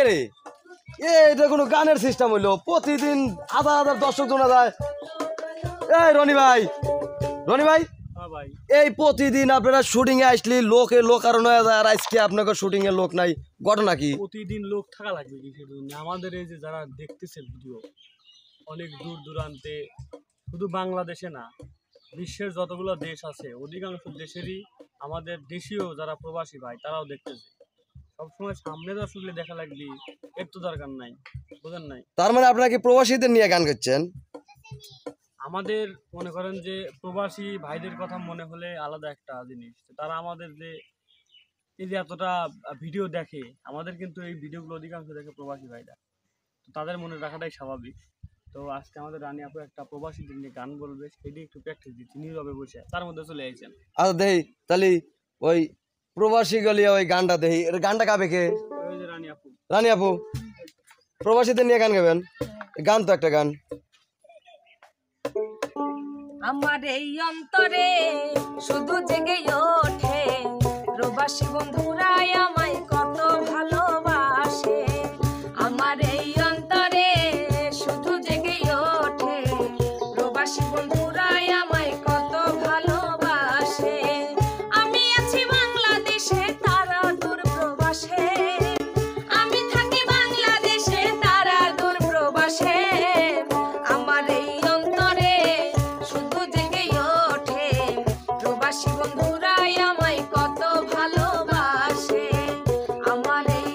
কে রে এটা কোনো গানের সিস্টেম হইলো প্রতিদিন হাজার হাজার দর্শক জনা যায় এই রনি ভাই এই প্রতিদিন আপনারা শুটিং এ আসলে লোক আর নয় যায় আর আজকে আপনাকে শুটিং এর লোক নাই ঘটনা কি প্রতিদিন লোক থাকা লাগবে কিসের জন্য আমাদের এই যে যারা দেখতেছে ভিডিও অনেক দূর দূরান্তে শুধু বাংলাদেশে না বিশ্বের যতগুলো দেশ আছে অধিকাংশ দেশেরই আমাদের দেশীয় যারা প্রবাসী ভাই তারাও দেখতেছে সবসময় সামনে দর্শকলে দেখা লাগবে এর তো দরকার নাই বুঝেন নাই তার মানে আপনারা কি প্রবাসীদের নিয়ে গান করছেন আমাদের মনে করেন যে প্রবাসী ভাইদের কথা মনে হলে আলাদা একটা জিনিস তারা আমাদের যে এই যে এতটা ভিডিও দেখে আমাদের কিন্তু এই ভিডিওগুলো অধিকাংশ দেখে প্রবাসী ভাইরা তো তাদের মনে রাখাটাই স্বাভাবিক তো আজকে আমাদের রানী আপু একটা প্রবাসীদের নিয়ে গান বলবে সেটি একটু প্র্যাকটিস দিচ্ছি নীরবে বসে তার মধ্যে চলে আইছেন আচ্ছা দেই তাহলে ওই প্রবাসী গলিয়া ওই গানটা দেই এর গানটা গাবে কে ওই যে রানী আপু প্রবাসীদের নিয়ে গান গাবেন গান তো একটা গান আমার এই অন্তরে শুধু জেগে ওঠে প্রবাসী বন্ধুরাই আমায় কত ভালোবাসে আমার এই অন্তরে শুধু জেগে ওঠে প্রবাসী বন্ধুরাই আমায় কত ভালোবাসে আমি আছি বাংলাদেশে তারা দূর প্রবাসে আমি থাকি বাংলাদেশে তারা দূর প্রবাসে আমার এই অন্তরে শুধু জেগে ওঠে প্রবাসী বন্ধুরাই আমায় কত ভালোবাসে আমার এই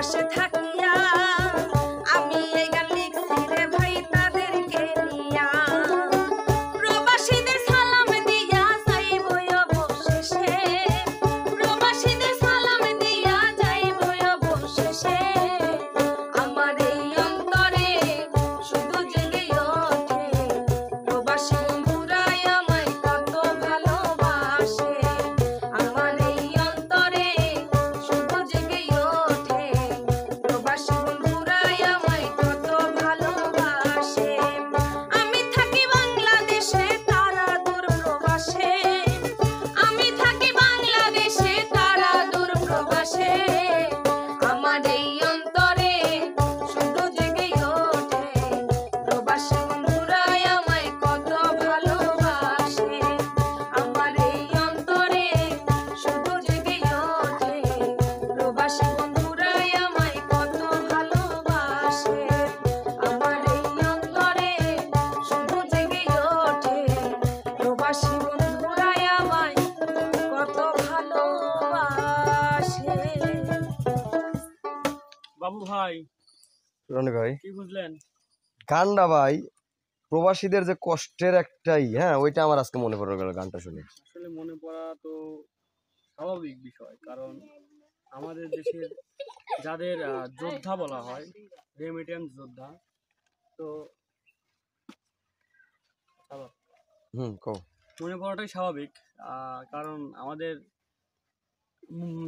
প্রবাসে থাকিয়া আমি এই গান লিখছি রে ভাই তাদেরকে নিয়া প্রবাসীদের সালাম দিয়া যাইব অবশেষে প্রবাসীদের সালাম দিয়া যাইব অবশেষে আমার এই অন্তরে শুধু জেগে ওঠে প্রবাসী বন্ধুরাই আমায় কত ভালোবাসে আমার এই অন্তরে শুধু জেগে ওঠে প্রবাসী বন্ধুরাই আমায় কত ভালোবাসে আমি থাকি বাংলাদেশে তারা দূর প্রবাসে আমি থাকি বাংলাদেশে তারা দূর প্রবাসে আমার এই অন্তরে শুধু জেগে ওঠে প্রবাসী বন্ধুরাই আমায় কত ভালোবাসে আমার এই অন্তরে শুধু জেগে ওঠে প্রবাসী বন্ধুরাই আমায় কত ভালোবাসে আমার এই অন্তরে শুধু জেগে ওঠে প্রবাসী বন্ধুরাই আমায় কত ভালোবাসে। বাবু ভাই রনি ভাই কি বুঝলেন? গানটা ভাই প্রবাসীদের যে কষ্টের একটাই, হ্যাঁ ওইটা আমার আজকে মনে পড়ে গেল গানটা শুনে। আসলে মনে পড়া তো স্বাভাবিক বিষয়, কারণ আমাদের দেশের যাদের যোদ্ধা বলা হয়, রেমিটেন্স যোদ্ধা, তো কও। মনে পড়াটাই স্বাভাবিক। কারণ আমাদের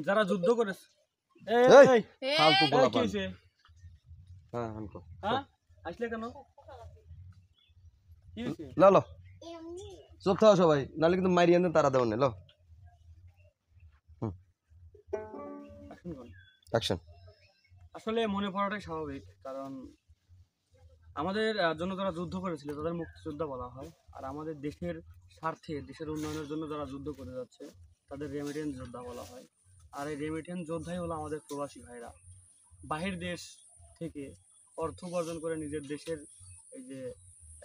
যারা যুদ্ধ করেছে এই, এই, এই, ফালতু এই, বলা কি হয়েছে? হ্যাঁ কও। হ্যাঁ আসলে কেন? কি হয়েছে? লো লো চুপ থাও সবাই, নাহলে কিন্তু মারিয়ে আনতে তারা দেওয়া নেই। লো আসুন বল। অ্যাকশন। আসলে মনে পড়াটাই স্বাভাবিক, কারণ আমাদের জন্য যারা যুদ্ধ করেছিল তাদের মুক্তিযোদ্ধা বলা হয়, আর আমাদের দেশের স্বার্থে দেশের উন্নয়নের জন্য যারা যুদ্ধ করে যাচ্ছে তাদের রেমিটেন্স যোদ্ধা বলা হয়। আর এই রেমিটেন্স যোদ্ধাই হলো আমাদের প্রবাসী ভাইরা, বাহির দেশ থেকে অর্থ উপার্জন করে নিজের দেশের এই যে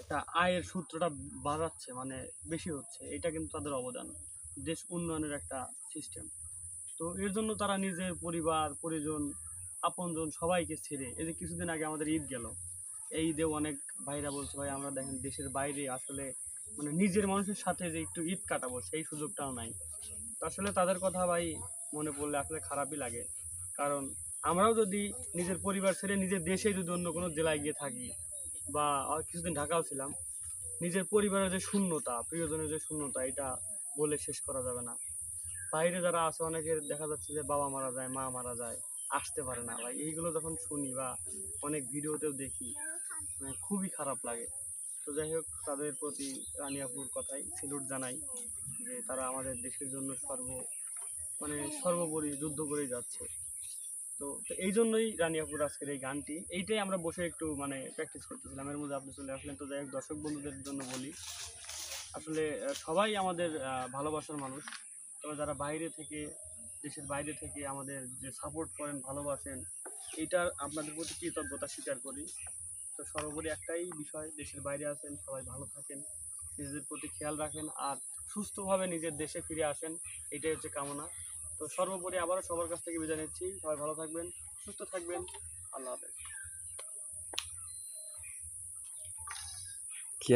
একটা আয়ের সূত্রটা বাড়াচ্ছে, মানে বেশি হচ্ছে, এটা কিন্তু তাদের অবদান, দেশ উন্নয়নের একটা সিস্টেম। তো এর জন্য তারা নিজের পরিবার পরিজন আপনজন সবাইকে ছেড়ে, এই যে কিছুদিন আগে আমাদের ঈদ গেল, এই ঈদেও অনেক ভাইরা বলছে ভাই আমরা দেখেন দেশের বাইরে আসলে মানে নিজের মানুষের সাথে যে একটু ঈদ কাটাবো সেই সুযোগটাও নাই। তো আসলে তাদের কথা ভাই মনে পড়লে আসলে খারাপই লাগে, কারণ আমরাও যদি নিজের পরিবার ছেড়ে নিজের দেশে যদি অন্য কোনো জেলায় গিয়ে থাকি, বা কিছুদিন ঢাকাও ছিলাম, নিজের পরিবারের যে শূন্যতা, প্রিয়জনের যে শূন্যতা, এটা বলে শেষ করা যাবে না। বাইরে যারা আছে অনেকের দেখা যাচ্ছে যে বাবা মারা যায়, মা মারা যায়, আসতে পারে না ভাই, এইগুলো যখন শুনি বা অনেক ভিডিওতেও দেখি, মানে খুবই খারাপ লাগে। তো যাই হোক, তাদের প্রতি রানিয়াপুর কথাই সেলুট জানাই যে তারা আমাদের দেশের জন্য সর্বোপরি যুদ্ধ করেই যাচ্ছে। তো এই জন্যই রানিয়াপুর আজকের এই গানটি, এইটাই আমরা বসে একটু মানে প্র্যাকটিস করতেছিলাম, এর মধ্যে আপনি চলে আসলেন। তো যাই হোক, দর্শক বন্ধুদের জন্য বলি, আসলে সবাই আমাদের ভালোবাসার মানুষ, তবে যারা বাইরে থেকে, দেশের বাইরে থেকে আমাদের যে সাপোর্ট করেন, ভালোবাসেন, এইটার আপনাদের প্রতি কৃতজ্ঞতা স্বীকার করি। তো সর্বোপরি একটাই বিষয়, দেশের বাইরে আছেন সবাই ভালো থাকেন, নিজেদের প্রতি খেয়াল রাখেন, আর সুস্থভাবে নিজের দেশে ফিরে আসেন, এটাই হচ্ছে কামনা। তো সর্বোপরি আবারও সবার কাছ থেকে বিদায় নিচ্ছি, সবাই ভালো থাকবেন, সুস্থ থাকবেন, আল্লাহ হাফেজ। কি